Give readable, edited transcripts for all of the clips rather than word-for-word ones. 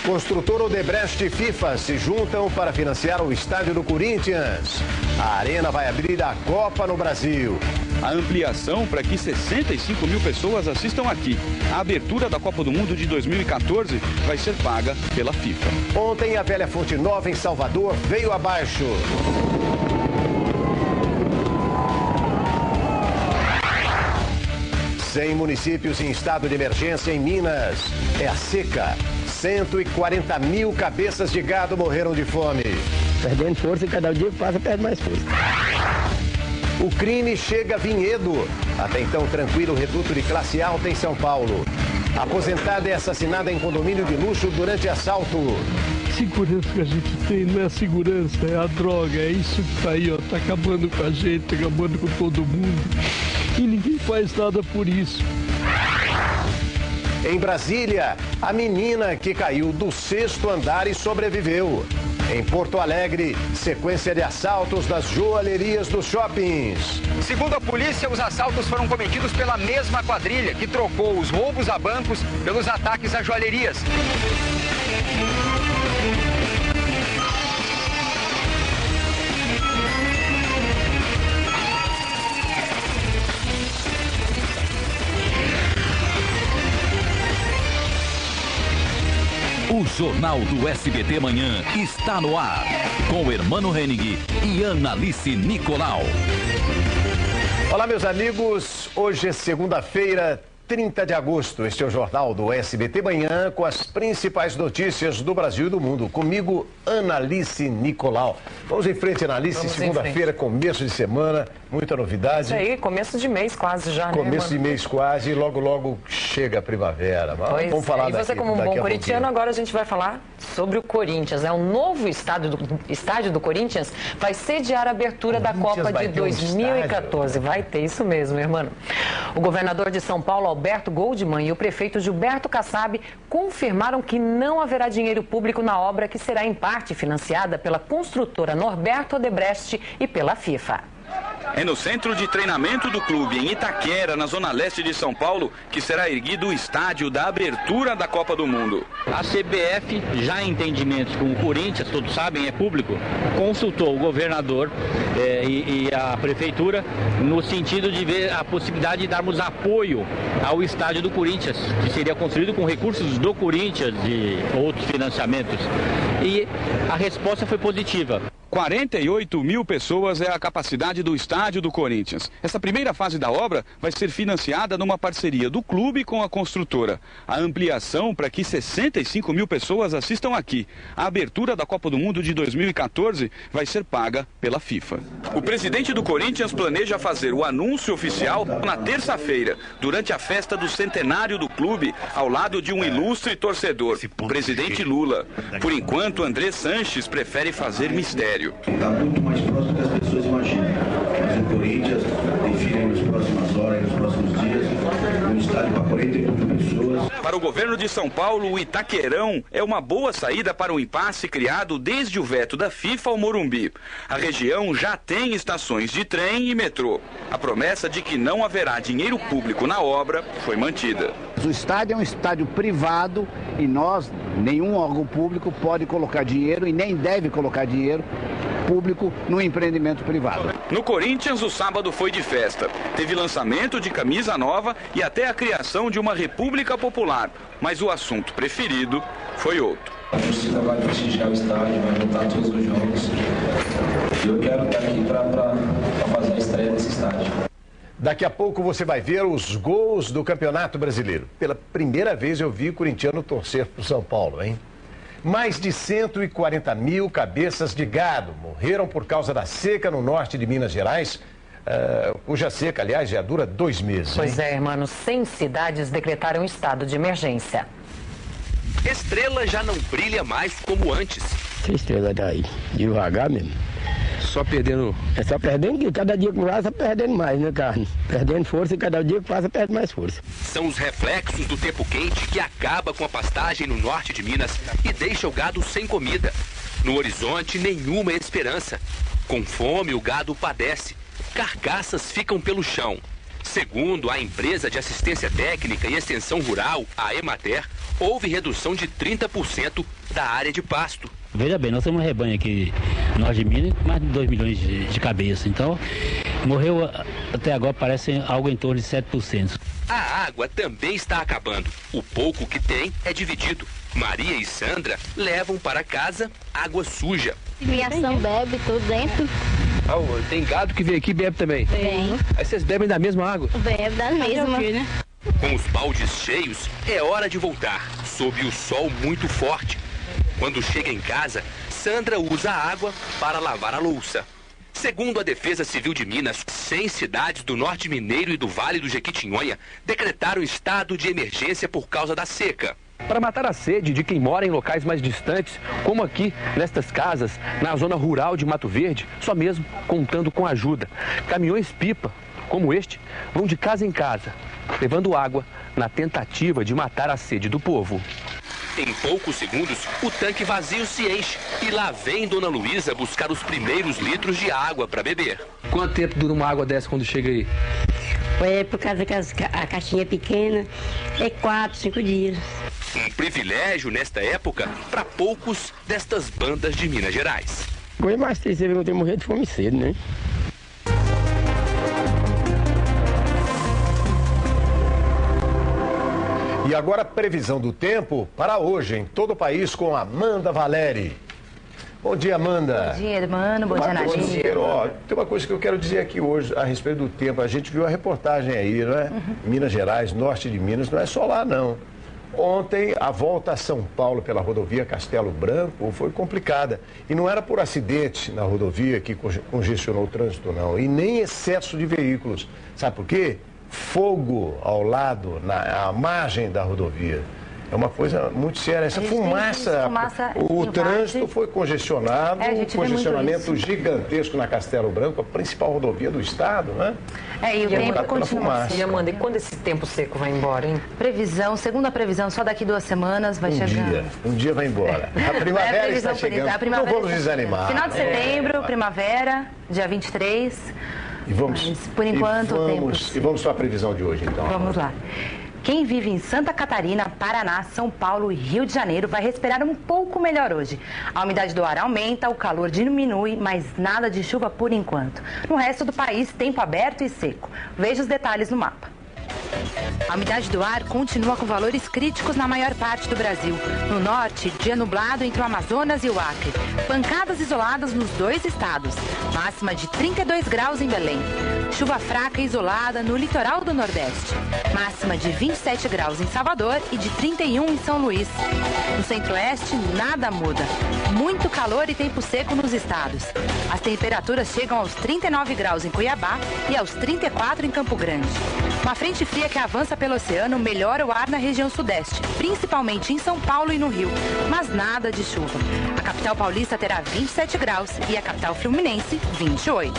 Construtora Odebrecht e FIFA se juntam para financiar o estádio do Corinthians. A Arena vai abrir a Copa no Brasil. A ampliação para que 65 mil pessoas assistam aqui. A abertura da Copa do Mundo de 2014 vai ser paga pela FIFA. Ontem, a velha Fonte Nova em Salvador veio abaixo. Sem municípios em estado de emergência em Minas. É a seca. 140 mil cabeças de gado morreram de fome. Perdendo força e cada dia que passa perde mais força. O crime chega a Vinhedo. Até então tranquilo reduto de classe alta em São Paulo. Aposentada é assassinada em condomínio de luxo durante assalto. A segurança que a gente tem não é a segurança, é a droga. É isso que tá aí, ó. Tá acabando com a gente, tá acabando com todo mundo. E ninguém faz nada por isso. Em Brasília, a menina que caiu do 6º andar e sobreviveu. Em Porto Alegre, sequência de assaltos nas joalherias dos shoppings. Segundo a polícia, os assaltos foram cometidos pela mesma quadrilha que trocou os roubos a bancos pelos ataques a joalherias. O Jornal do SBT Manhã está no ar, com Hermano Henning e Analice Nicolau. Olá, meus amigos. Hoje é segunda-feira, 30 de agosto. Este é o Jornal do SBT Manhã com as principais notícias do Brasil e do mundo. Comigo, Analice Nicolau. Vamos em frente, Analice. Segunda-feira, começo de semana, muita novidade. Isso aí, começo de mês quase já, né? Começo de mês quase e logo, logo chega a primavera. Vamos falar e você, como um bom corintiano, agora a gente vai falar sobre o Corinthians. O novo estádio do Corinthians vai sediar a abertura da Copa de 2014. Vai ter isso mesmo, irmão. O governador de São Paulo, Alberto Goldman, e o prefeito Gilberto Kassab confirmaram que não haverá dinheiro público na obra, que será em parte financiada pela construtora Norberto Odebrecht e pela FIFA. É no centro de treinamento do clube, em Itaquera, na zona leste de São Paulo, que será erguido o estádio da abertura da Copa do Mundo. A CBF, já em entendimentos com o Corinthians, todos sabem, é público, consultou o governador e a prefeitura no sentido de ver a possibilidade de darmos apoio ao estádio do Corinthians, que seria construído com recursos do Corinthians e outros financiamentos. E a resposta foi positiva. 48 mil pessoas é a capacidade do estádio do Corinthians. Essa primeira fase da obra vai ser financiada numa parceria do clube com a construtora. A ampliação para que 65 mil pessoas assistam aqui. A abertura da Copa do Mundo de 2014 vai ser paga pela FIFA. O presidente do Corinthians planeja fazer o anúncio oficial na terça-feira, durante a festa do centenário do clube, ao lado de um ilustre torcedor, o presidente Lula. Por enquanto, André Sanches prefere fazer mistério. Está muito mais próximo do que as pessoas imaginam. Mas o Corinthians define nas próximas horas, nos próximos dias, um estádio para 48 mil pessoas. Para o governo de São Paulo, o Itaquerão é uma boa saída para o impasse criado desde o veto da FIFA ao Morumbi. A região já tem estações de trem e metrô. A promessa de que não haverá dinheiro público na obra foi mantida. O estádio é um estádio privado e nenhum órgão público pode colocar dinheiro e nem deve colocar dinheiro público no empreendimento privado. No Corinthians, o sábado foi de festa. Teve lançamento de camisa nova e até a criação de uma república popular. Mas o assunto preferido foi outro. A torcida vai prestigiar o estádio, vai voltar todos os jogos. E eu quero estar aqui para fazer a estreia desse estádio. Daqui a pouco você vai ver os gols do Campeonato Brasileiro. Pela primeira vez eu vi o corintiano torcer para o São Paulo, hein? Mais de 140 mil cabeças de gado morreram por causa da seca no norte de Minas Gerais, cuja seca, aliás, já dura 2 meses. Pois é, irmão, 100 cidades decretaram estado de emergência. Estrela já não brilha mais como antes. Essa estrela daí, devagar mesmo. Só perdendo... É só perdendo, que cada dia que passa, perdendo mais, né, carne? Perdendo força e cada dia que passa, perde mais força. São os reflexos do tempo quente que acaba com a pastagem no norte de Minas e deixa o gado sem comida. No horizonte, nenhuma esperança. Com fome, o gado padece. Carcaças ficam pelo chão. Segundo a empresa de assistência técnica e extensão rural, a Emater, houve redução de 30% da área de pasto. Veja bem, nós temos um rebanho aqui no norte de Minas, mais de 2 milhões de cabeças. Então, morreu até agora parece algo em torno de 7%. A água também está acabando. O pouco que tem é dividido. Maria e Sandra levam para casa água suja. Criação bebe tudo dentro. Tem gado que vem aqui e bebe também? Vem. Aí vocês bebem da mesma água? Bebe da mesma. Com os baldes cheios, é hora de voltar, sob o sol muito forte. Quando chega em casa, Sandra usa a água para lavar a louça. Segundo a Defesa Civil de Minas, 100 cidades do Norte Mineiro e do Vale do Jequitinhonha decretaram estado de emergência por causa da seca. Para matar a sede de quem mora em locais mais distantes, como aqui, nestas casas, na zona rural de Mato Verde, só mesmo contando com ajuda. Caminhões-pipa, como este, vão de casa em casa, levando água na tentativa de matar a sede do povo. Em poucos segundos, o tanque vazio se enche e lá vem Dona Luísa buscar os primeiros litros de água para beber. Quanto tempo dura uma água dessa quando chega aí? Por causa que a caixinha é pequena, é 4, 5 dias. Um privilégio nesta época para poucos destas bandas de Minas Gerais. Coisa mais triste é ver que eu tenho morrido de fome cedo, né? E agora a previsão do tempo para hoje em todo o país com Amanda Valeri. Bom dia, Amanda. Bom dia, Hermano. Bom dia, Nadir. Ó, tem uma coisa que eu quero dizer aqui hoje a respeito do tempo. A gente viu a reportagem aí, não é? Minas Gerais, norte de Minas, não é só lá, não. Ontem, a volta a São Paulo pela rodovia Castelo Branco foi complicada. E não era por acidente na rodovia que congestionou o trânsito, não. E nem excesso de veículos. Sabe por quê? Fogo ao lado, na margem da rodovia. É uma coisa muito séria. Essa fumaça, o trânsito foi congestionado, congestionamento gigantesco na Castelo Branco, a principal rodovia do estado, né? E o tempo continua assim. E Amanda, e quando esse tempo seco vai embora, hein? Previsão, segundo a previsão, só daqui 2 semanas vai chegar. Um dia vai embora. A primavera está chegando. Não vamos desanimar. Final de setembro, primavera, dia 23. E vamos, mas, por enquanto, e vamos para a previsão de hoje, então. Vamos lá. Quem vive em Santa Catarina, Paraná, São Paulo e Rio de Janeiro vai respirar um pouco melhor hoje. A umidade do ar aumenta, o calor diminui, mas nada de chuva por enquanto. No resto do país, tempo aberto e seco. Veja os detalhes no mapa. A umidade do ar continua com valores críticos na maior parte do Brasil. No norte, dia nublado entre o Amazonas e o Acre. Pancadas isoladas nos 2 estados. Máxima de 32 graus em Belém. Chuva fraca e isolada no litoral do Nordeste. Máxima de 27 graus em Salvador e de 31 em São Luís. No centro-oeste, nada muda. Muito calor e tempo seco nos estados. As temperaturas chegam aos 39 graus em Cuiabá e aos 34 em Campo Grande. Uma frente fria que avança pelo oceano melhora o ar na região sudeste, principalmente em São Paulo e no Rio, mas nada de chuva. A capital paulista terá 27 graus e a capital fluminense 28.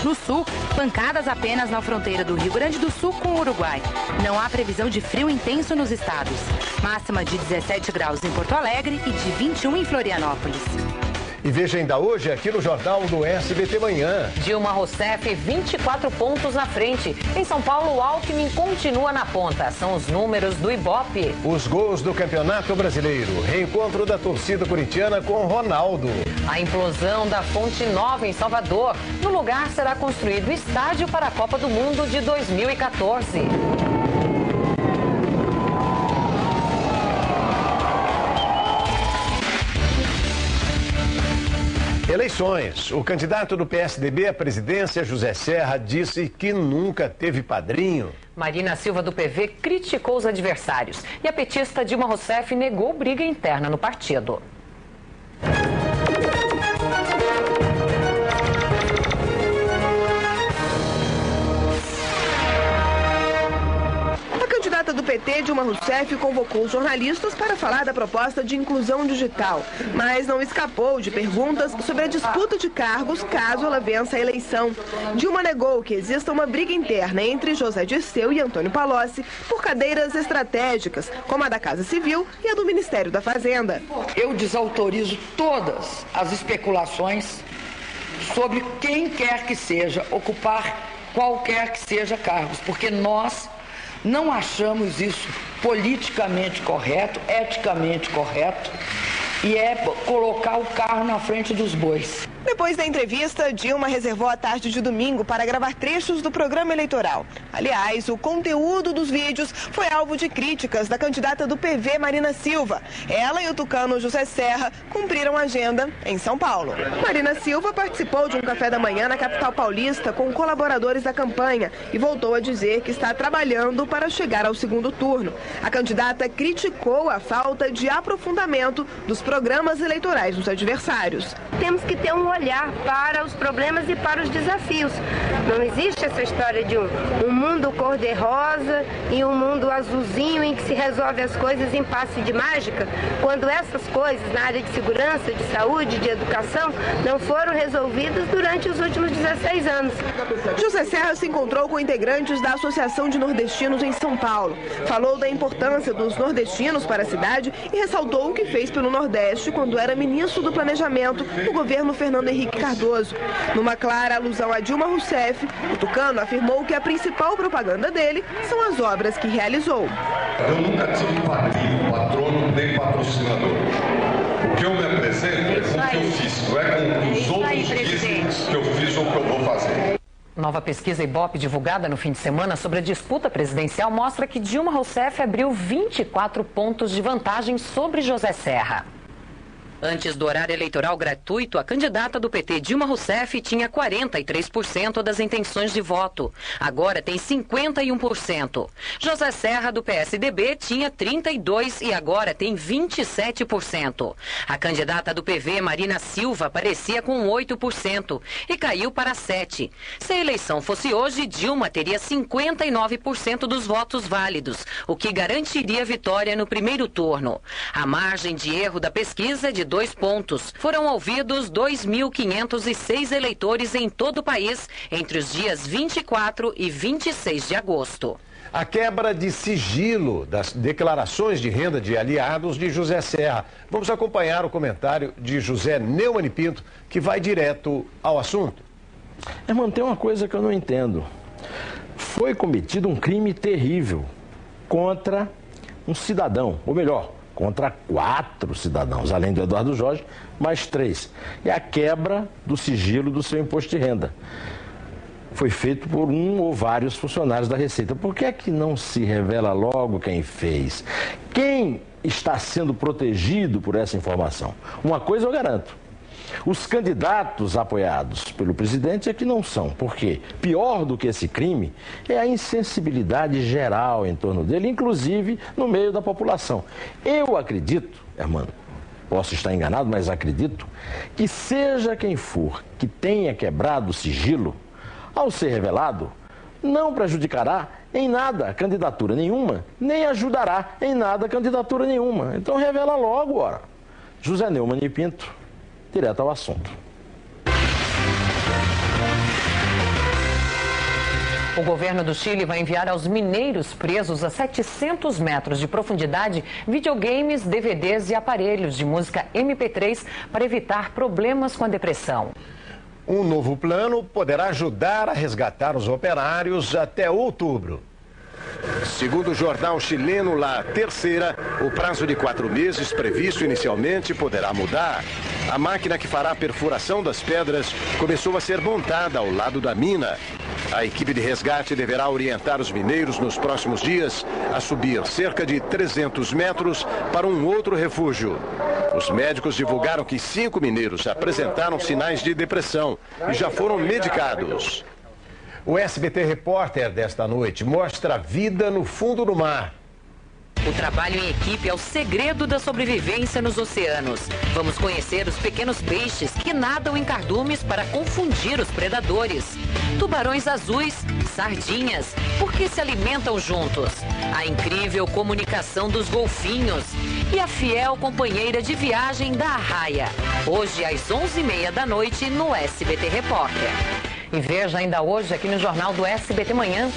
No sul, pancadas apenas na fronteira do Rio Grande do Sul com o Uruguai. Não há previsão de frio intenso nos estados. Máxima de 17 graus em Porto Alegre e de 21 em Florianópolis. E veja ainda hoje aqui no Jornal do SBT Manhã. Dilma Rousseff, 24 pontos na frente. Em São Paulo, o Alckmin continua na ponta. São os números do Ibope. Os gols do Campeonato Brasileiro. Reencontro da torcida corintiana com Ronaldo. A implosão da Fonte Nova em Salvador. No lugar será construído o estádio para a Copa do Mundo de 2014. Eleições. O candidato do PSDB à presidência, José Serra, disse que nunca teve padrinho. Marina Silva, do PV, criticou os adversários. E a petista Dilma Rousseff negou briga interna no partido. A candidata do PT, Dilma Rousseff, convocou jornalistas para falar da proposta de inclusão digital, mas não escapou de perguntas sobre a disputa de cargos caso ela vença a eleição. Dilma negou que exista uma briga interna entre José Dirceu e Antônio Palocci por cadeiras estratégicas, como a da Casa Civil e a do Ministério da Fazenda. Eu desautorizo todas as especulações sobre quem quer que seja ocupar qualquer que seja cargos, porque nós não achamos isso politicamente correto, eticamente correto, e é colocar o carro na frente dos bois. Depois da entrevista, Dilma reservou a tarde de domingo para gravar trechos do programa eleitoral. Aliás, o conteúdo dos vídeos foi alvo de críticas da candidata do PV, Marina Silva. Ela e o tucano José Serra cumpriram a agenda em São Paulo. Marina Silva participou de um café da manhã na capital paulista com colaboradores da campanha e voltou a dizer que está trabalhando para chegar ao segundo turno. A candidata criticou a falta de aprofundamento dos programas eleitorais dos adversários. Temos que ter um olhar para os problemas e para os desafios. Não existe essa história de um mundo cor-de-rosa e um mundo azulzinho em que se resolve as coisas em passe de mágica, quando essas coisas na área de segurança, de saúde, de educação, não foram resolvidas durante os últimos 16 anos. José Serra se encontrou com integrantes da Associação de Nordestinos em São Paulo. Falou da importância dos nordestinos para a cidade e ressaltou o que fez pelo Nordeste quando era ministro do Planejamento do governo Fernando Henrique Cardoso. Numa clara alusão a Dilma Rousseff, o tucano afirmou que a principal propaganda dele são as obras que realizou. Eu nunca tive padrinho, patrono nem patrocinador. O que eu me apresento é com o que eu fiz, não é com os outros dizem que eu fiz ou que eu vou fazer. Nova pesquisa Ibope divulgada no fim de semana sobre a disputa presidencial mostra que Dilma Rousseff abriu 24 pontos de vantagem sobre José Serra. Antes do horário eleitoral gratuito, a candidata do PT, Dilma Rousseff, tinha 43% das intenções de voto. Agora tem 51%. José Serra, do PSDB, tinha 32% e agora tem 27%. A candidata do PV, Marina Silva, aparecia com 8% e caiu para 7%. Se a eleição fosse hoje, Dilma teria 59% dos votos válidos, o que garantiria a vitória no primeiro turno. A margem de erro da pesquisa é de 2 pontos. Foram ouvidos 2.506 eleitores em todo o país entre os dias 24 e 26 de agosto. A quebra de sigilo das declarações de renda de aliados de José Serra. Vamos acompanhar o comentário de José Neumann Pinto, que vai direto ao assunto. Irmão, tem uma coisa que eu não entendo. Foi cometido um crime terrível contra um cidadão, ou melhor, contra 4 cidadãos, além do Eduardo Jorge, mais 3. É a quebra do sigilo do seu imposto de renda. Foi feito por um ou vários funcionários da Receita. Por que é que não se revela logo quem fez? Quem está sendo protegido por essa informação? Uma coisa eu garanto. Os candidatos apoiados pelo presidente é que não são, porque pior do que esse crime é a insensibilidade geral em torno dele, inclusive no meio da população. Eu acredito, Hermano, posso estar enganado, mas acredito que seja quem for que tenha quebrado o sigilo, ao ser revelado, não prejudicará em nada a candidatura nenhuma, nem ajudará em nada a candidatura nenhuma. Então revela logo, ora. José Neumann Pinto. Direto ao assunto. O governo do Chile vai enviar aos mineiros presos a 700 metros de profundidade videogames, DVDs e aparelhos de música MP3 para evitar problemas com a depressão. Um novo plano poderá ajudar a resgatar os operários até outubro. Segundo o jornal chileno La Terceira, o prazo de 4 meses previsto inicialmente poderá mudar. A máquina que fará a perfuração das pedras começou a ser montada ao lado da mina. A equipe de resgate deverá orientar os mineiros nos próximos dias a subir cerca de 300 metros para um outro refúgio. Os médicos divulgaram que 5 mineiros apresentaram sinais de depressão e já foram medicados. O SBT Repórter desta noite mostra a vida no fundo do mar. O trabalho em equipe é o segredo da sobrevivência nos oceanos. Vamos conhecer os pequenos peixes que nadam em cardumes para confundir os predadores. Tubarões azuis, sardinhas, por que se alimentam juntos? A incrível comunicação dos golfinhos e a fiel companheira de viagem da arraia. Hoje às 11h30 da noite no SBT Repórter. E veja ainda hoje aqui no Jornal do SBT Manhã.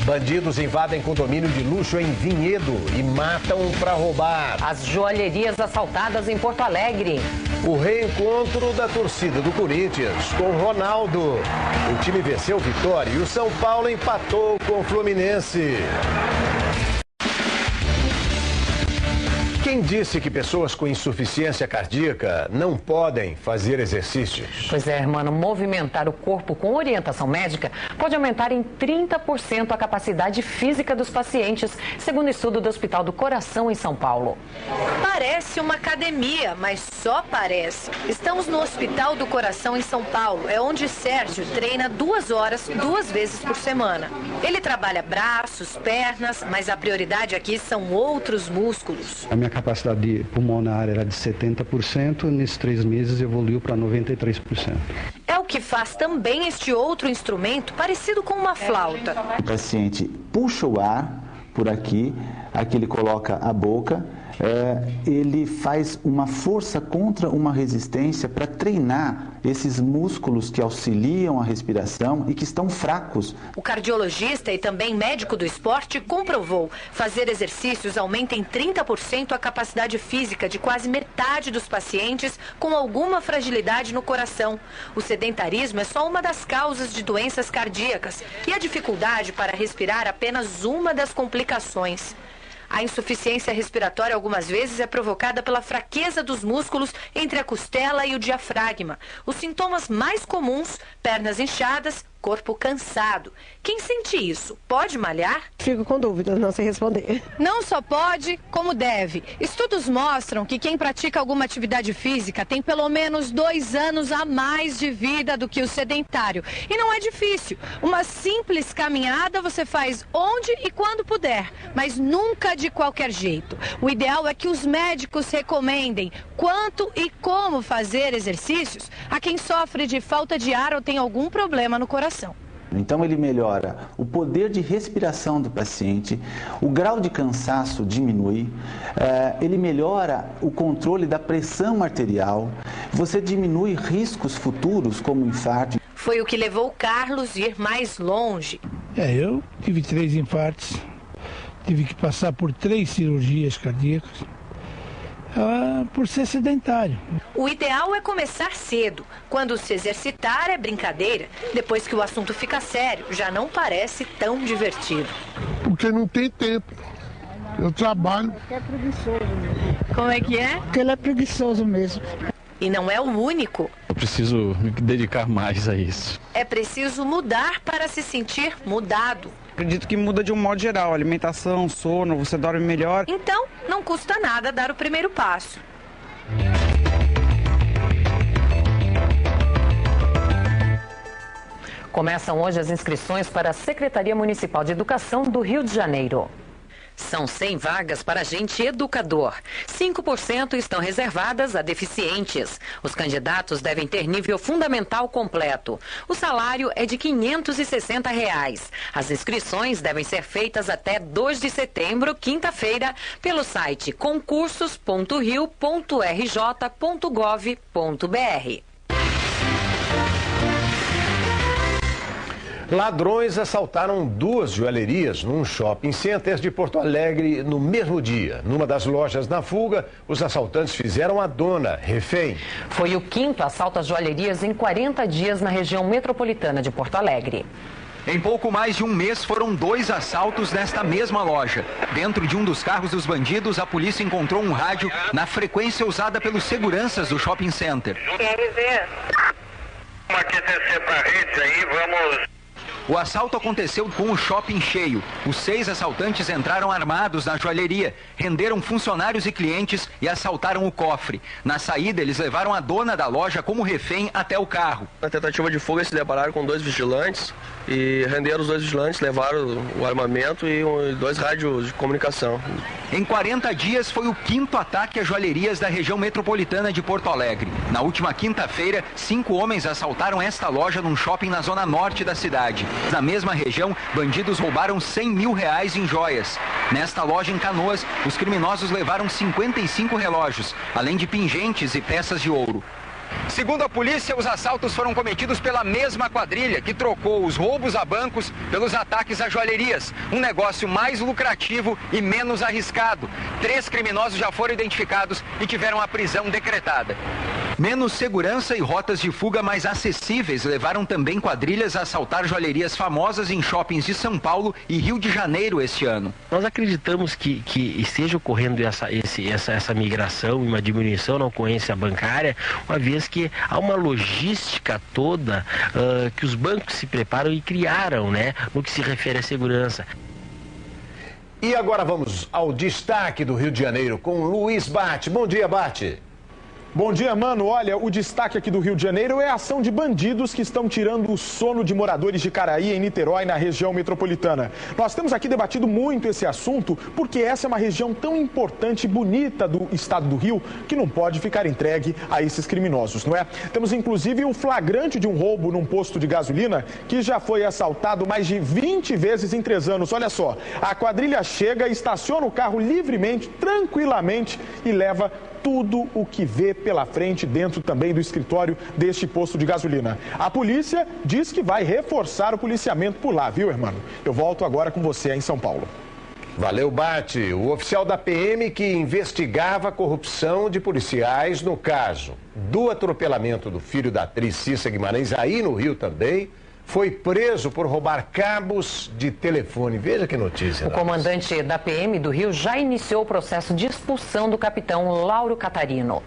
Bandidos invadem condomínio de luxo em Vinhedo e matam para roubar. As joalherias assaltadas em Porto Alegre. O reencontro da torcida do Corinthians com Ronaldo. O time venceu o Vitória e o São Paulo empatou com o Fluminense. Quem disse que pessoas com insuficiência cardíaca não podem fazer exercícios? Pois é, irmão, movimentar o corpo com orientação médica pode aumentar em 30% a capacidade física dos pacientes, segundo estudo do Hospital do Coração em São Paulo. Parece uma academia, mas só parece. Estamos no Hospital do Coração em São Paulo, é onde Sérgio treina 2 horas, 2 vezes por semana. Ele trabalha braços, pernas, mas a prioridade aqui são outros músculos. A minha capacidade pulmonar era de 70%, nesses 3 meses evoluiu para 93%. É o que faz também este outro instrumento, parecido com uma flauta. O paciente puxa o ar por aqui, aqui ele coloca a boca, ele faz uma força contra uma resistência para treinar esses músculos que auxiliam a respiração e que estão fracos. O cardiologista e também médico do esporte comprovou: fazer exercícios aumenta em 30% a capacidade física de quase metade dos pacientes com alguma fragilidade no coração. O sedentarismo é só uma das causas de doenças cardíacas e a dificuldade para respirar apenas uma das complicações. A insuficiência respiratória algumas vezes é provocada pela fraqueza dos músculos entre a costela e o diafragma. Os sintomas mais comuns: pernas inchadas, corpo cansado. Quem sente isso, pode malhar? Fico com dúvidas, não sei responder. Não só pode, como deve. Estudos mostram que quem pratica alguma atividade física tem pelo menos 2 anos a mais de vida do que o sedentário. E não é difícil. Uma simples caminhada você faz onde e quando puder, mas nunca de qualquer jeito. O ideal é que os médicos recomendem quanto e como fazer exercícios a quem sofre de falta de ar ou tem algum problema no coração. Então ele melhora o poder de respiração do paciente, o grau de cansaço diminui, ele melhora o controle da pressão arterial, você diminui riscos futuros como infarto. Foi o que levou o Carlos a ir mais longe. Eu tive 3 infartos, tive que passar por 3 cirurgias cardíacas. Por ser sedentário. O ideal é começar cedo. Quando se exercitar é brincadeira. Depois que o assunto fica sério, já não parece tão divertido. Porque não tem tempo. Eu trabalho. Porque é preguiçoso mesmo. Como é que é? Porque ele é preguiçoso mesmo. E não é o único. Eu preciso me dedicar mais a isso. É preciso mudar para se sentir mudado. Acredito que muda de um modo geral, alimentação, sono, você dorme melhor. Então, não custa nada dar o primeiro passo. Começam hoje as inscrições para a Secretaria Municipal de Educação do Rio de Janeiro. São 100 vagas para agente educador. 5% estão reservadas a deficientes. Os candidatos devem ter nível fundamental completo. O salário é de R$ 560. As inscrições devem ser feitas até 2 de setembro, quinta-feira, pelo site concursos.rio.rj.gov.br. Ladrões assaltaram 2 joalherias num shopping center de Porto Alegre no mesmo dia. Numa das lojas na fuga, os assaltantes fizeram a dona refém. Foi o 5º assalto às joalherias em 40 dias na região metropolitana de Porto Alegre. Em pouco mais de um mês, foram 2 assaltos nesta mesma loja. Dentro de um dos carros dos bandidos, a polícia encontrou um rádio na frequência usada pelos seguranças do shopping center. Quer ver? Vamos aqui descer pra rede aí, vamos... O assalto aconteceu com o shopping cheio. Os 6 assaltantes entraram armados na joalheria, renderam funcionários e clientes e assaltaram o cofre. Na saída, eles levaram a dona da loja como refém até o carro. Na tentativa de fuga, se depararam com 2 vigilantes e renderam os 2 vigilantes, levaram o armamento e 2 rádios de comunicação. Em 40 dias, foi o 5º ataque a joalherias da região metropolitana de Porto Alegre. Na última quinta-feira, 5 homens assaltaram esta loja num shopping na zona norte da cidade. Na mesma região, bandidos roubaram R$100 mil em joias. Nesta loja em Canoas, os criminosos levaram 55 relógios, além de pingentes e peças de ouro. Segundo a polícia, os assaltos foram cometidos pela mesma quadrilha que trocou os roubos a bancos pelos ataques a joalherias. Um negócio mais lucrativo e menos arriscado. 3 criminosos já foram identificados e tiveram a prisão decretada. Menos segurança e rotas de fuga mais acessíveis levaram também quadrilhas a assaltar joalherias famosas em shoppings de São Paulo e Rio de Janeiro este ano. Nós acreditamos que esteja ocorrendo essa migração e uma diminuição na ocorrência bancária, uma vez que há uma logística toda que os bancos se preparam e criaram, né, no que se refere à segurança. E agora vamos ao destaque do Rio de Janeiro com Luiz Bate. Bom dia, Bate. Bom dia, mano. Olha, o destaque aqui do Rio de Janeiro é a ação de bandidos que estão tirando o sono de moradores de Caraí, em Niterói, na região metropolitana. Nós temos aqui debatido muito esse assunto porque essa é uma região tão importante e bonita do estado do Rio que não pode ficar entregue a esses criminosos, não é? Temos inclusive o flagrante de um roubo num posto de gasolina que já foi assaltado mais de 20 vezes em 3 anos. Olha só, a quadrilha chega, estaciona o carro livremente, tranquilamente e leva tudo o que vê pela frente dentro também do escritório deste posto de gasolina. A polícia diz que vai reforçar o policiamento por lá, viu, irmão? Eu volto agora com você aí em São Paulo. Valeu, Bate. O oficial da PM que investigava a corrupção de policiais no caso do atropelamento do filho da atriz Cissa Guimarães, aí no Rio também, foi preso por roubar cabos de telefone. Veja que notícia. O comandante da PM do Rio já iniciou o processo de expulsão do capitão Lauro Catarino.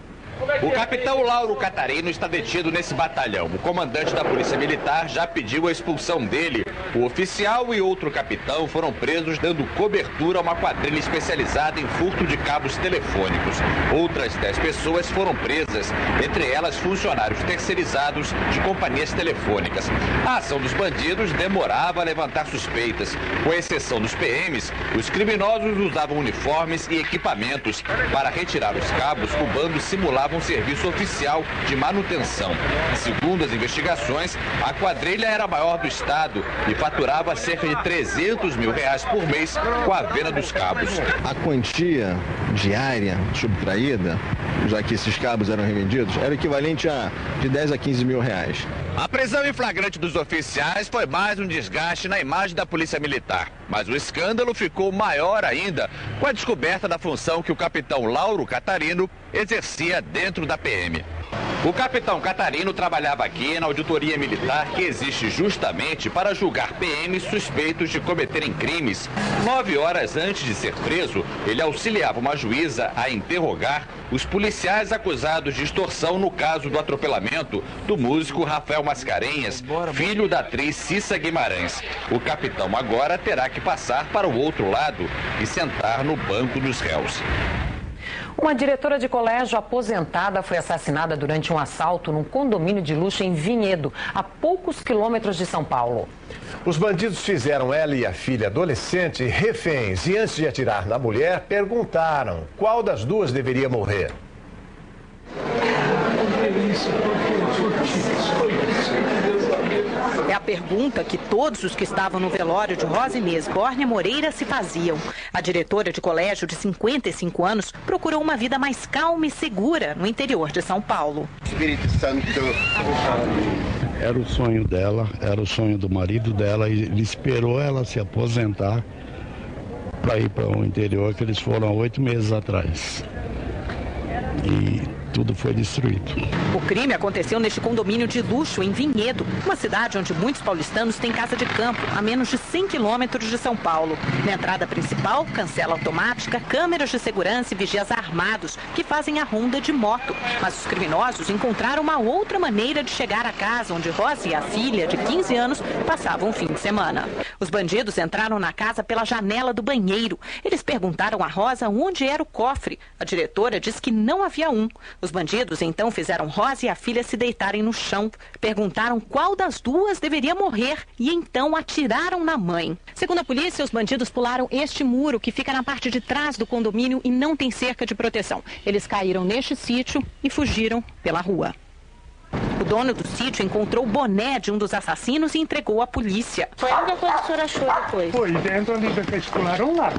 O capitão Lauro Catarino está detido nesse batalhão. O comandante da Polícia Militar já pediu a expulsão dele. O oficial e outro capitão foram presos dando cobertura a uma quadrilha especializada em furto de cabos telefônicos. Outras 10 pessoas foram presas, entre elas funcionários terceirizados de companhias telefônicas. A ação dos bandidos demorava a levantar suspeitas. Com exceção dos PMs, os criminosos usavam uniformes e equipamentos. Para retirar os cabos, o bando simulava um serviço oficial de manutenção. Segundo as investigações, a quadrilha era a maior do estado e faturava cerca de R$300 mil por mês com a venda dos cabos. A quantia diária subtraída, já que esses cabos eram revendidos, era equivalente a de 10 a 15 mil reais. A prisão em flagrante dos oficiais foi mais um desgaste na imagem da Polícia Militar. Mas o escândalo ficou maior ainda com a descoberta da função que o capitão Lauro Catarino exercia dentro da PM. O capitão Catarino trabalhava aqui na auditoria militar que existe justamente para julgar PMs suspeitos de cometerem crimes. 9 horas antes de ser preso, ele auxiliava uma juíza a interrogar os policiais acusados de extorsão no caso do atropelamento do músico Rafael Mascarenhas, filho da atriz Cissa Guimarães. O capitão agora terá que passar para o outro lado e sentar no banco dos réus. Uma diretora de colégio aposentada foi assassinada durante um assalto num condomínio de luxo em Vinhedo, a poucos quilômetros de São Paulo. Os bandidos fizeram ela e a filha adolescente reféns e, antes de atirar na mulher, perguntaram qual das duas deveria morrer. É a pergunta que todos os que estavam no velório de Rosa Inês Bórnia Moreira se faziam. A diretora de colégio de 55 anos procurou uma vida mais calma e segura no interior de São Paulo. Espírito Santo. Era o sonho dela, era o sonho do marido dela e ele esperou ela se aposentar para ir para o interior, que eles foram há 8 meses atrás. E tudo foi destruído. O crime aconteceu neste condomínio de luxo em Vinhedo, uma cidade onde muitos paulistanos têm casa de campo, a menos de 100 quilômetros de São Paulo. Na entrada principal, cancela automática, câmeras de segurança e vigias armados que fazem a ronda de moto. Mas os criminosos encontraram uma outra maneira de chegar à casa onde Rosa e a filha, de 15 anos, passavam o fim de semana. Os bandidos entraram na casa pela janela do banheiro. Eles perguntaram a Rosa onde era o cofre. A diretora disse que não havia um. Os bandidos então fizeram Rosa e a filha se deitarem no chão, perguntaram qual das duas deveria morrer e então atiraram na mãe. Segundo a polícia, os bandidos pularam este muro que fica na parte de trás do condomínio e não tem cerca de proteção. Eles caíram neste sítio e fugiram pela rua. O dono do sítio encontrou o boné de um dos assassinos e entregou à polícia. Foi a única coisa que a senhora achou depois? Foi dentro onde eles pularam lá.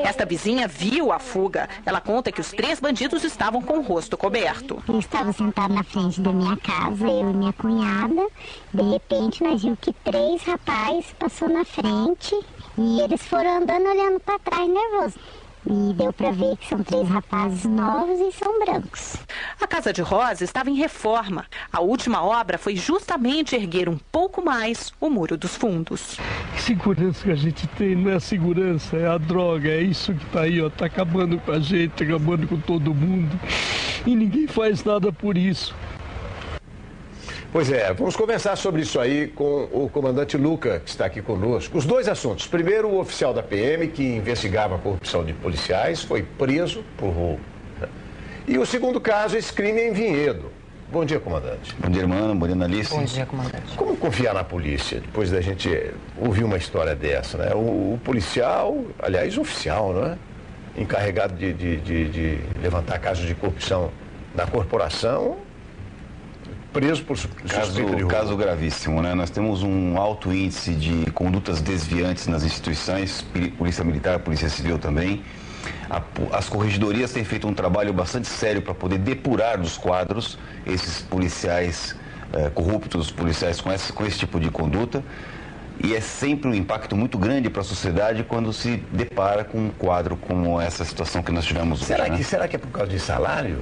Esta vizinha viu a fuga. Ela conta que os 3 bandidos estavam com o rosto coberto. Eu estava sentado na frente da minha casa, eu e minha cunhada. De repente, nós vimos que 3 rapazes passou na frente e eles foram andando olhando para trás nervosos. E deu pra ver que são 3 rapazes novos e são brancos. A Casa de Rosa estava em reforma. A última obra foi justamente erguer um pouco mais o Muro dos Fundos. Que segurança que a gente tem, não é a segurança, é a droga, é isso que tá aí, ó, tá acabando com a gente, tá acabando com todo mundo. E ninguém faz nada por isso. Pois é, vamos conversar sobre isso aí com o comandante Luca, que está aqui conosco. Os 2 assuntos. Primeiro, o oficial da PM, que investigava a corrupção de policiais, foi preso por roubo. E o segundo caso, esse crime em Vinhedo. Bom dia, comandante. Bom dia, irmão. Bom dia, Analice. Bom dia, comandante. Como confiar na polícia, depois da gente ouvir uma história dessa, né? O policial, aliás, o oficial, não é? Encarregado de levantar casos de corrupção da corporação, preso por suspeita de roubo. Caso gravíssimo, né? Nós temos um alto índice de condutas desviantes nas instituições, Polícia Militar, Polícia Civil também. As corregedorias têm feito um trabalho bastante sério para poder depurar dos quadros esses policiais corruptos, policiais com esse tipo de conduta. E é sempre um impacto muito grande para a sociedade quando se depara com um quadro como essa situação que nós tivemos hoje. Né? Será que é por causa de salário?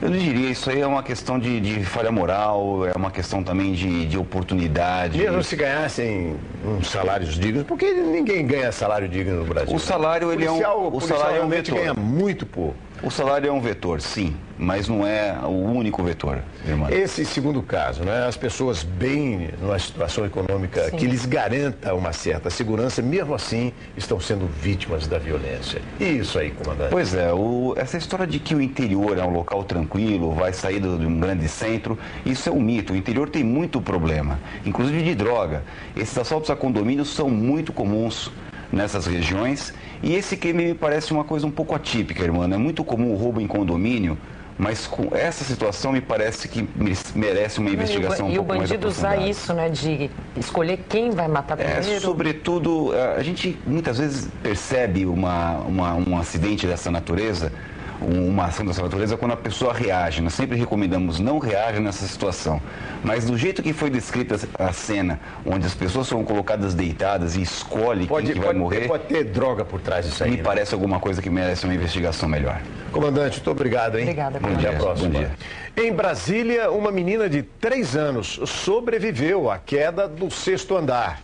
Eu não diria, isso aí é uma questão de falha moral, é uma questão também de oportunidade. Mesmo se ganhassem uns salários dignos, porque ninguém ganha salário digno no Brasil. O salário, ele o salário é um vetor. Ganha muito pouco. O salário é um vetor, sim, mas não é o único vetor, irmão. Esse segundo caso, né? As pessoas bem numa situação econômica que lhes garanta uma certa segurança, mesmo assim estão sendo vítimas da violência. E isso aí, comandante? Pois é, essa história de que o interior é um local tranquilo, vai sair de um grande centro, isso é um mito. O interior tem muito problema, inclusive de droga. Esses assaltos a condomínios são muito comuns nessas regiões, e esse crime me parece uma coisa um pouco atípica, irmã. É muito comum o roubo em condomínio, mas com essa situação me parece que merece uma investigação um pouco mais aprofundada. E o bandido usar isso, né, de escolher quem vai matar primeiro. Sobretudo, a gente muitas vezes percebe um acidente dessa natureza, uma ação dessa natureza, quando a pessoa reage. Nós sempre recomendamos não reaja nessa situação. Mas do jeito que foi descrita a cena, onde as pessoas são colocadas deitadas e escolhe quem vai morrer... Pode ter droga por trás disso aí. Me parece alguma coisa que merece uma investigação melhor. Comandante, muito obrigado, hein? Obrigada, comandante. Até a próxima. Bom dia. Em Brasília, uma menina de 3 anos sobreviveu à queda do 6º andar.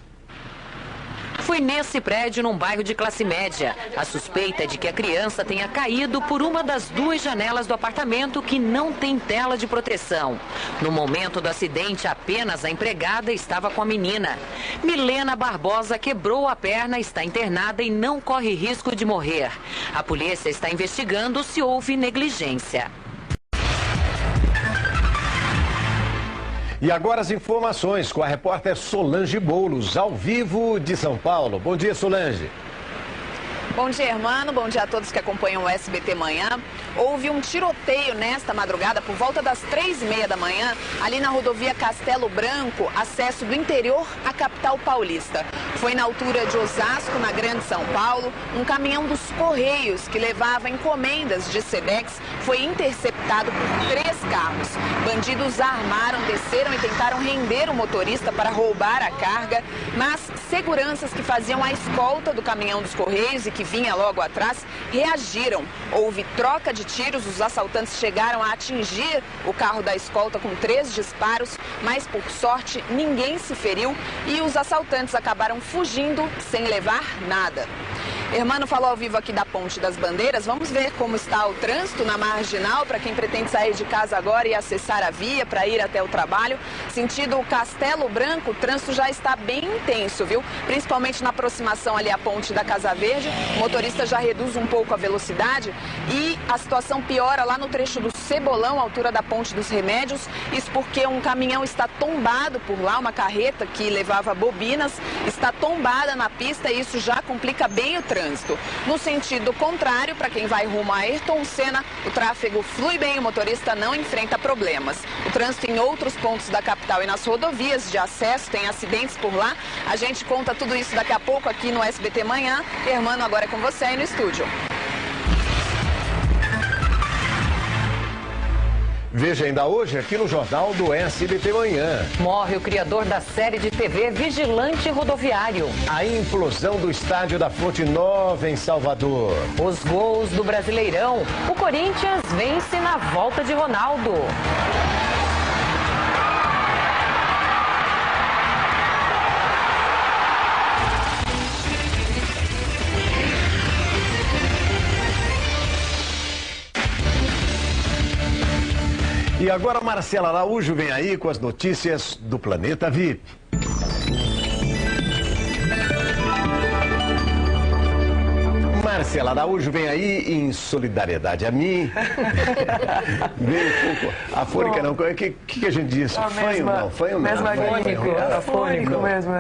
Foi nesse prédio, num bairro de classe média. A suspeita é de que a criança tenha caído por uma das 2 janelas do apartamento que não tem tela de proteção. No momento do acidente, apenas a empregada estava com a menina. Milena Barbosa quebrou a perna, está internada e não corre risco de morrer. A polícia está investigando se houve negligência. E agora as informações com a repórter Solange Boulos, ao vivo de São Paulo. Bom dia, Solange. Bom dia, Hermano. Bom dia a todos que acompanham o SBT Manhã. Houve um tiroteio nesta madrugada, por volta das 3h30 da manhã, ali na rodovia Castelo Branco, acesso do interior à capital paulista. Foi na altura de Osasco, na Grande São Paulo, um caminhão dos Correios que levava encomendas de Sedex foi interceptado por 3 carros. Bandidos armaram, desceram e tentaram render o motorista para roubar a carga, mas seguranças que faziam a escolta do caminhão dos Correios e que vinha logo atrás reagiram. Houve troca de tiros, os assaltantes chegaram a atingir o carro da escolta com 3 disparos, mas por sorte ninguém se feriu e os assaltantes acabaram fugindo sem levar nada. Hermano falou ao vivo aqui da Ponte das Bandeiras. Vamos ver como está o trânsito na Marginal para quem pretende sair de casa agora e acessar a via para ir até o trabalho. Sentido Castelo Branco, o trânsito já está bem intenso, viu? Principalmente na aproximação ali à Ponte da Casa Verde. O motorista já reduz um pouco a velocidade e a situação piora lá no trecho do Cebolão, altura da Ponte dos Remédios. Isso porque um caminhão está tombado por lá, uma carreta que levava bobinas está tombada na pista e isso já complica bem o trânsito. No sentido contrário, para quem vai rumo a Ayrton Senna, o tráfego flui bem e o motorista não enfrenta problemas. O trânsito em outros pontos da capital e nas rodovias de acesso, tem acidentes por lá. A gente conta tudo isso daqui a pouco aqui no SBT Manhã. Hermano, agora é com você aí no estúdio. Veja ainda hoje aqui no Jornal do SBT Manhã. Morre o criador da série de TV Vigilante Rodoviário. A implosão do estádio da Fonte Nova em Salvador. Os gols do Brasileirão. O Corinthians vence na volta de Ronaldo. E agora Marcela Araújo vem aí com as notícias do Planeta VIP. Marcela Araújo vem aí em solidariedade a mim. Vem um pouco afônica, não. O que a gente disse? Fanho não, fanho não. Mesmo afônico mesmo.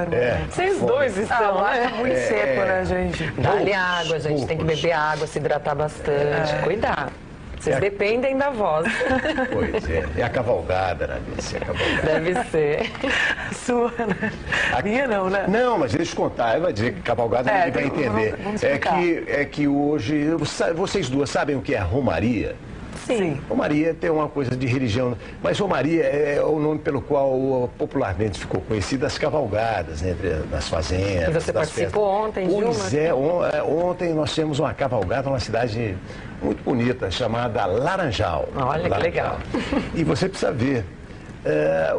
Vocês dois estão, né? Muito seco, né, gente? Dá-lhe água, gente. Tem que beber água, se hidratar bastante. Cuidar. Vocês dependem da voz. Pois é. É a cavalgada, né? Deve ser. Sua, né? Minha não, né? Não, mas deixa eu contar. Vai dizer que cavalgada ninguém vai entender. Vamos é que hoje... Vocês duas sabem o que é Romaria? Sim. Romaria tem uma coisa de religião, mas Romaria é o nome pelo qual popularmente ficou conhecida as cavalgadas nas fazendas. E você participou ontem de uma? Pois é, ontem nós tivemos uma cavalgada numa cidade muito bonita, chamada Laranjal. Olha que legal. E você precisa ver.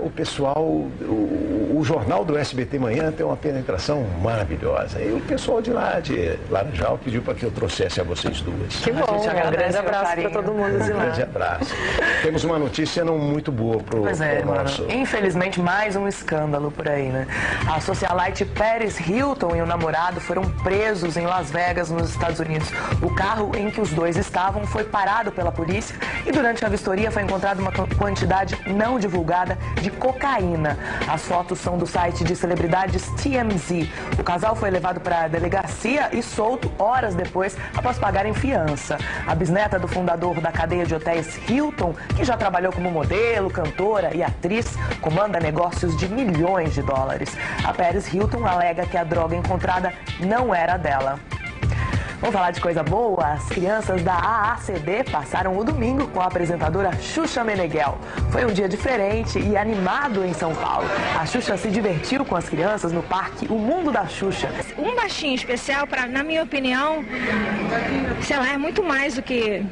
O pessoal, o jornal do SBT Manhã tem uma penetração maravilhosa. E o pessoal de lá, de Laranjal, pediu para que eu trouxesse a vocês duas. Que bom, um grande abraço para todo mundo de lá. Um grande abraço. Temos uma notícia não muito boa pro nosso... Infelizmente, mais um escândalo por aí, né? A socialite Paris Hilton e o namorado foram presos em Las Vegas, nos Estados Unidos. O carro em que os dois estavam foi parado pela polícia e durante a vistoria foi encontrada uma quantidade não divulgada de cocaína. As fotos são do site de celebridades TMZ. O casal foi levado para a delegacia e solto horas depois, após pagarem fiança. A bisneta do fundador da cadeia de hotéis Hilton, que já trabalhou como modelo, cantora e atriz, comanda negócios de milhões de dólares. A Paris Hilton alega que a droga encontrada não era dela. Vamos falar de coisa boa? As crianças da AACD passaram o domingo com a apresentadora Xuxa Meneghel. Foi um dia diferente e animado em São Paulo. A Xuxa se divertiu com as crianças no parque O Mundo da Xuxa. Um baixinho especial, na minha opinião, sei lá, é muito mais do que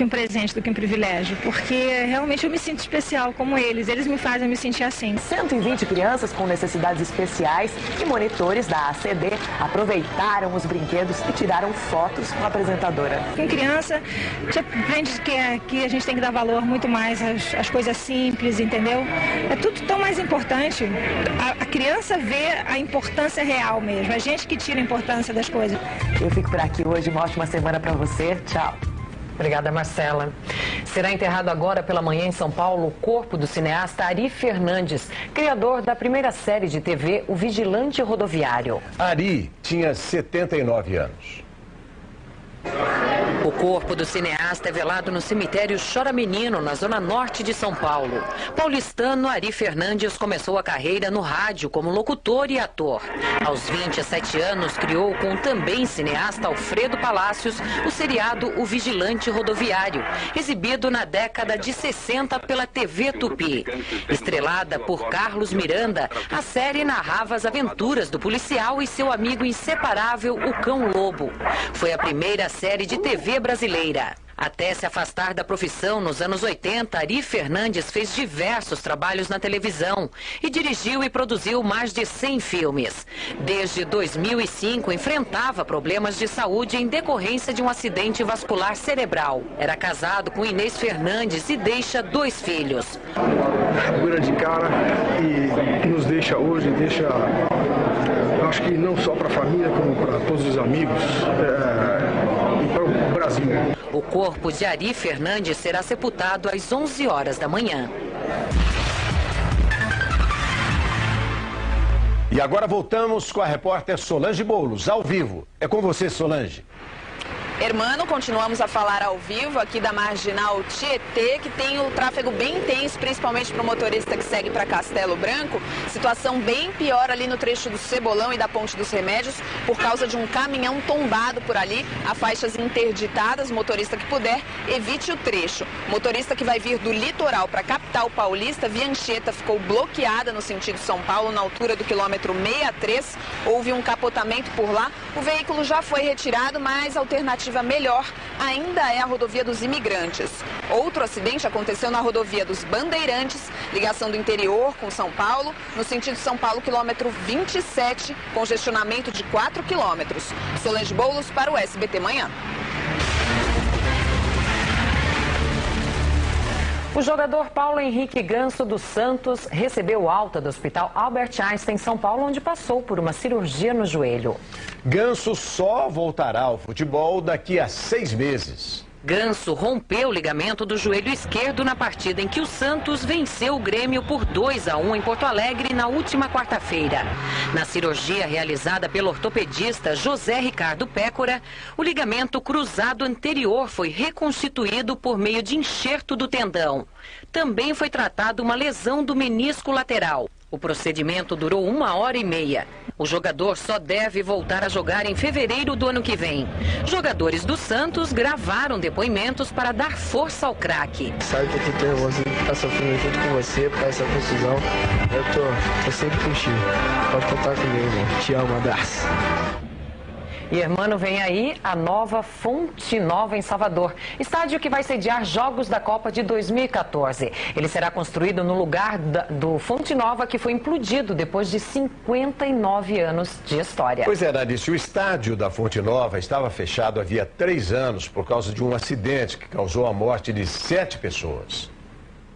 um presente, do que um privilégio, porque realmente eu me sinto especial como eles me fazem me sentir assim. 120 crianças com necessidades especiais e monitores da ACD aproveitaram os brinquedos e tiraram fotos com a apresentadora. Com criança, a gente aprende que a gente tem que dar valor muito mais às coisas simples, entendeu? É tudo tão mais importante. A criança vê a importância real mesmo, a gente que tira a importância das coisas. Eu fico por aqui hoje, uma ótima semana para você. Tchau. Obrigada, Marcela. Será enterrado agora pela manhã em São Paulo o corpo do cineasta Ari Fernandes, criador da primeira série de TV, O Vigilante Rodoviário. Ari tinha 79 anos. O corpo do cineasta é velado no cemitério Chora Menino, na zona norte de São Paulo. Paulistano, Ari Fernandes começou a carreira no rádio como locutor e ator. Aos 27 anos, criou com o também cineasta Alfredo Palácios o seriado O Vigilante Rodoviário, exibido na década de 60 pela TV Tupi. Estrelada por Carlos Miranda, a série narrava as aventuras do policial e seu amigo inseparável, o Cão Lobo. Foi a primeira série de TV brasileira. Até se afastar da profissão nos anos 80, Ari Fernandes fez diversos trabalhos na televisão e dirigiu e produziu mais de 100 filmes. Desde 2005, enfrentava problemas de saúde em decorrência de um acidente vascular cerebral. Era casado com Inês Fernandes e deixa 2 filhos. Um grande cara e nos deixa hoje, acho que não só para a família, como para todos os amigos e para o Brasil. O corpo de Ari Fernandes será sepultado às 11 horas da manhã. E agora voltamos com a repórter Solange Boulos, ao vivo. É com você, Solange. Hermano, continuamos a falar ao vivo aqui da Marginal Tietê, que tem o tráfego bem intenso, principalmente para o motorista que segue para Castelo Branco. Situação bem pior ali no trecho do Cebolão e da Ponte dos Remédios, por causa de um caminhão tombado por ali. Há faixas interditadas, motorista que puder, evite o trecho. Motorista que vai vir do litoral para a capital paulista, via Anchieta ficou bloqueada no sentido São Paulo, na altura do quilômetro 63. Houve um capotamento por lá. O veículo já foi retirado, mas a alternativa melhor ainda é a rodovia dos Imigrantes. Outro acidente aconteceu na rodovia dos Bandeirantes, ligação do interior com São Paulo, no sentido São Paulo, quilômetro 27, congestionamento de 4 quilômetros. Solange Boulos para o SBT Manhã. O jogador Paulo Henrique Ganso dos Santos recebeu alta do Hospital Albert Einstein, em São Paulo, onde passou por uma cirurgia no joelho. Ganso só voltará ao futebol daqui a 6 meses. Ganso rompeu o ligamento do joelho esquerdo na partida em que o Santos venceu o Grêmio por 2-1 em Porto Alegre na última quarta-feira. Na cirurgia realizada pelo ortopedista José Ricardo Pécora, o ligamento cruzado anterior foi reconstituído por meio de enxerto do tendão. Também foi tratada uma lesão do menisco lateral. O procedimento durou 1h30. O jogador só deve voltar a jogar em fevereiro do ano que vem. Jogadores do Santos gravaram depoimentos para dar força ao craque. Sabe que eu tô nervoso de estar sofrendo junto com você por essa confusão. Eu tô sempre contigo. Pode contar comigo, irmão. Te amo, abraço. E, Hermano, vem aí a nova Fonte Nova em Salvador, estádio que vai sediar Jogos da Copa de 2014. Ele será construído no lugar do Fonte Nova, que foi implodido depois de 59 anos de história. Pois é, Nadice, o estádio da Fonte Nova estava fechado havia 3 anos por causa de um acidente que causou a morte de 7 pessoas.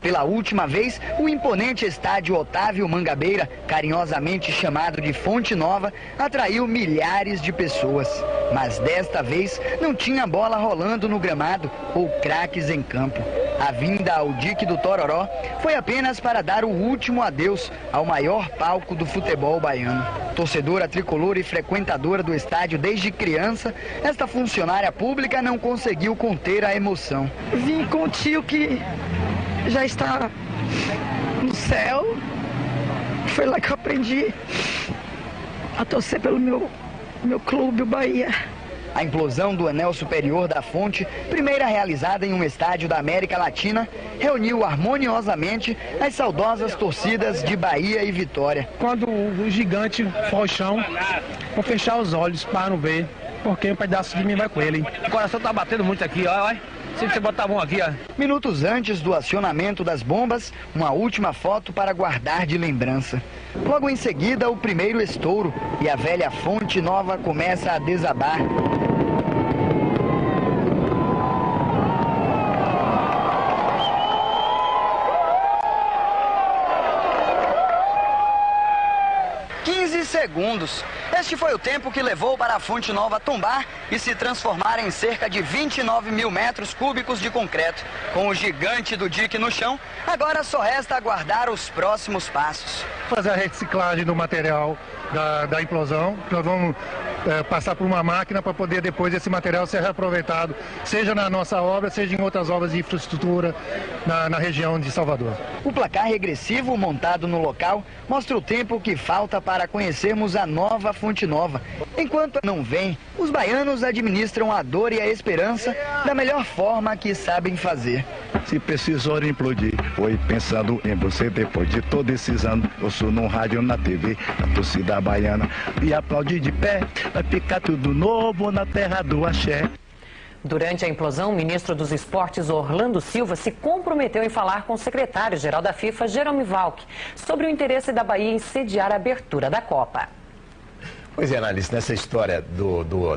Pela última vez, o imponente estádio Otávio Mangabeira, carinhosamente chamado de Fonte Nova, atraiu milhares de pessoas. Mas desta vez não tinha bola rolando no gramado ou craques em campo. A vinda ao dique do Tororó foi apenas para dar o último adeus ao maior palco do futebol baiano. Torcedora tricolor e frequentadora do estádio desde criança, esta funcionária pública não conseguiu conter a emoção. Vim com o tio que já está no céu. Foi lá que eu aprendi a torcer pelo meu clube, o Bahia. A implosão do anel superior da fonte, primeira realizada em um estádio da América Latina, reuniu harmoniosamente as saudosas torcidas de Bahia e Vitória. Quando o gigante for ao chão, vou fechar os olhos para não ver, porque um pedaço de mim vai com ele. O coração tá batendo muito aqui, ó. Se você botar a mão aqui, ó. Minutos antes do acionamento das bombas, uma última foto para guardar de lembrança. Logo em seguida, o primeiro estouro e a velha Fonte Nova começa a desabar. Segundos. Este foi o tempo que levou para a Fonte Nova tombar e se transformar em cerca de 29 mil metros cúbicos de concreto. Com o gigante do dique no chão, agora só resta aguardar os próximos passos. Fazer a reciclagem do material da implosão. Nós vamos passar por uma máquina para poder depois esse material ser reaproveitado, seja na nossa obra, seja em outras obras de infraestrutura na região de Salvador. O placar regressivo montado no local mostra o tempo que falta para conhecermos a nova Fonte Nova. Enquanto não vem, os baianos administram a dor e a esperança da melhor forma que sabem fazer. Se precisou implodir, foi pensando em você depois de todos esses anos. Eu sou no rádio, na TV, na torcida baiana e aplaudir de pé. Vai ficar tudo novo na terra do axé. Durante a implosão, o ministro dos Esportes, Orlando Silva, se comprometeu em falar com o secretário-geral da FIFA, Jerome Valcke, sobre o interesse da Bahia em sediar a abertura da Copa. Pois é, Analice, nessa história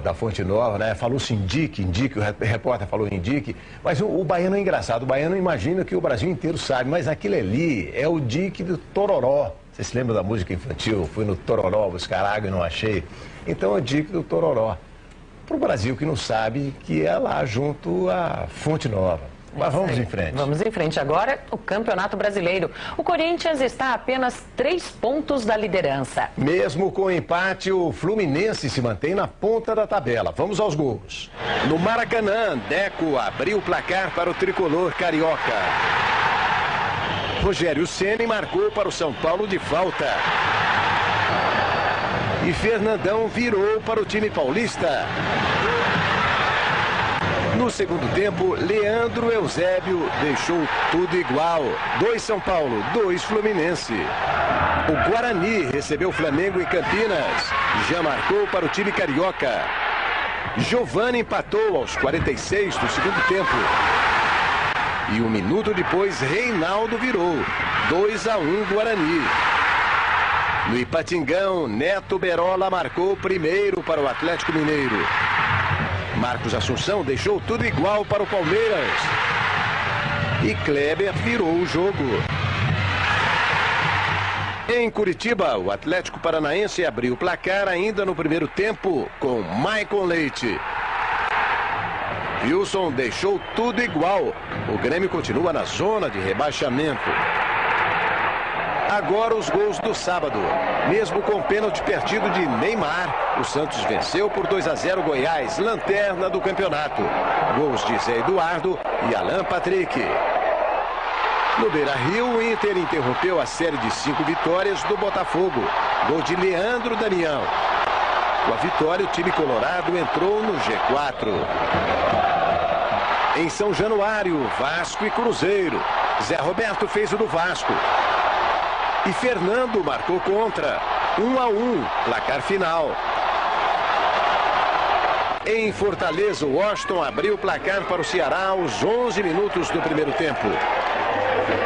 da Fonte Nova, né? Falou-se em dique, o repórter falou em dique, mas o baiano é engraçado. O baiano imagina que o Brasil inteiro sabe, mas aquilo ali é o dique do Tororó. Você se lembra da música infantil? Fui no Tororó buscar água e não achei. Então é o dique do Tororó. Para o Brasil que não sabe, que é lá junto à Fonte Nova. Mas vamos em frente. Vamos em frente agora, o Campeonato Brasileiro. O Corinthians está a apenas 3 pontos da liderança. Mesmo com o empate, o Fluminense se mantém na ponta da tabela. Vamos aos gols. No Maracanã, Deco abriu o placar para o tricolor carioca. Rogério Ceni marcou para o São Paulo de falta. E Fernandão virou para o time paulista. No segundo tempo, Leandro Eusébio deixou tudo igual. 2 São Paulo, 2 Fluminense. O Guarani recebeu o Flamengo em Campinas. Já marcou para o time carioca. Giovani empatou aos 46 do segundo tempo. E um minuto depois, Reinaldo virou. 2-1 Guarani. No Ipatingão, Neto Berola marcou primeiro para o Atlético Mineiro. Marcos Assunção deixou tudo igual para o Palmeiras. E Kleber virou o jogo. Em Curitiba, o Atlético Paranaense abriu o placar ainda no primeiro tempo com Maicon Leite. Wilson deixou tudo igual. O Grêmio continua na zona de rebaixamento. Agora os gols do sábado. Mesmo com pênalti perdido de Neymar, o Santos venceu por 2-0 Goiás, lanterna do campeonato. Gols de Zé Eduardo e Alan Patrick. No Beira-Rio, o Inter interrompeu a série de 5 vitórias do Botafogo. Gol de Leandro Damião. Com a vitória, o time colorado entrou no G4. Em São Januário, Vasco e Cruzeiro. Zé Roberto fez o do Vasco. E Fernando marcou contra. 1-1, placar final. Em Fortaleza, o Washington abriu o placar para o Ceará aos 11 minutos do primeiro tempo.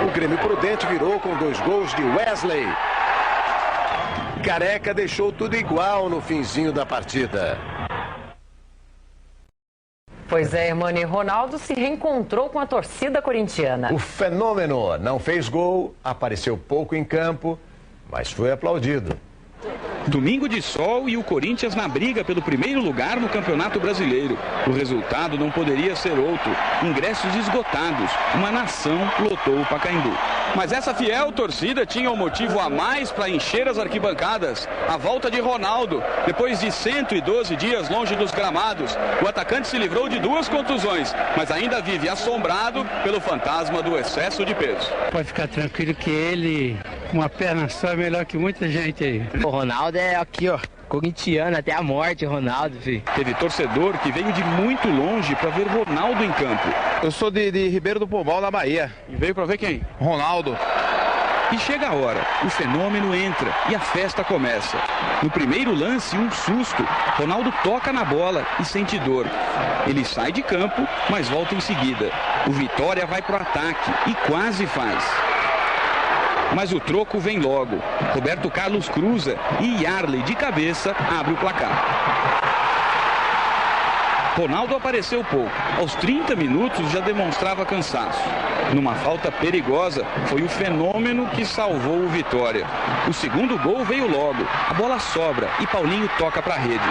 O Grêmio Prudente virou com 2 gols de Wesley. Careca deixou tudo igual no finzinho da partida. Pois é, Hermano, e Ronaldo se reencontrou com a torcida corintiana. O fenômeno não fez gol, apareceu pouco em campo, mas foi aplaudido. Domingo de sol e o Corinthians na briga pelo primeiro lugar no Campeonato Brasileiro. O resultado não poderia ser outro. Ingressos esgotados. Uma nação lotou o Pacaembu. Mas essa fiel torcida tinha um motivo a mais para encher as arquibancadas. A volta de Ronaldo. Depois de 112 dias longe dos gramados, o atacante se livrou de 2 contusões, mas ainda vive assombrado pelo fantasma do excesso de peso. Pode ficar tranquilo que ele, com uma perna só, é melhor que muita gente aí. O Ronaldo é aqui, ó, corintiano até a morte, Ronaldo, filho. Teve torcedor que veio de muito longe para ver Ronaldo em campo. Eu sou de Ribeiro do Pombal, na Bahia. E veio para ver quem? Ronaldo. E chega a hora, o fenômeno entra e a festa começa. No primeiro lance, um susto. Ronaldo toca na bola e sente dor. Ele sai de campo, mas volta em seguida. O Vitória vai pro ataque e quase faz. Mas o troco vem logo. Roberto Carlos cruza e Yarley de cabeça abre o placar. Ronaldo apareceu pouco. Aos 30 minutos já demonstrava cansaço. Numa falta perigosa, foi o fenômeno que salvou o Vitória. O segundo gol veio logo. A bola sobra e Paulinho toca para a rede.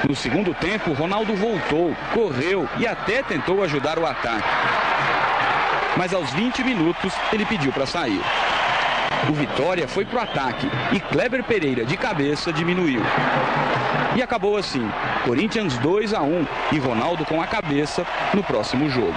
No segundo tempo, Ronaldo voltou, correu e até tentou ajudar o ataque. Mas aos 20 minutos, ele pediu para sair. O Vitória foi pro ataque e Kleber Pereira de cabeça diminuiu. E acabou assim, Corinthians 2-1 e Ronaldo com a cabeça no próximo jogo.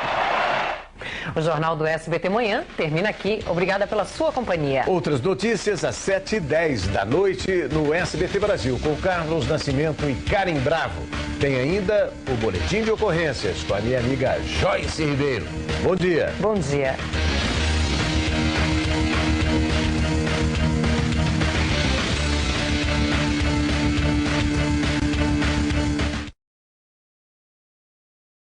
O Jornal do SBT Manhã termina aqui. Obrigada pela sua companhia. Outras notícias às 7h10 da noite no SBT Brasil, com Carlos Nascimento e Karen Bravo. Tem ainda o Boletim de Ocorrências com a minha amiga Joyce Ribeiro. Bom dia. Bom dia.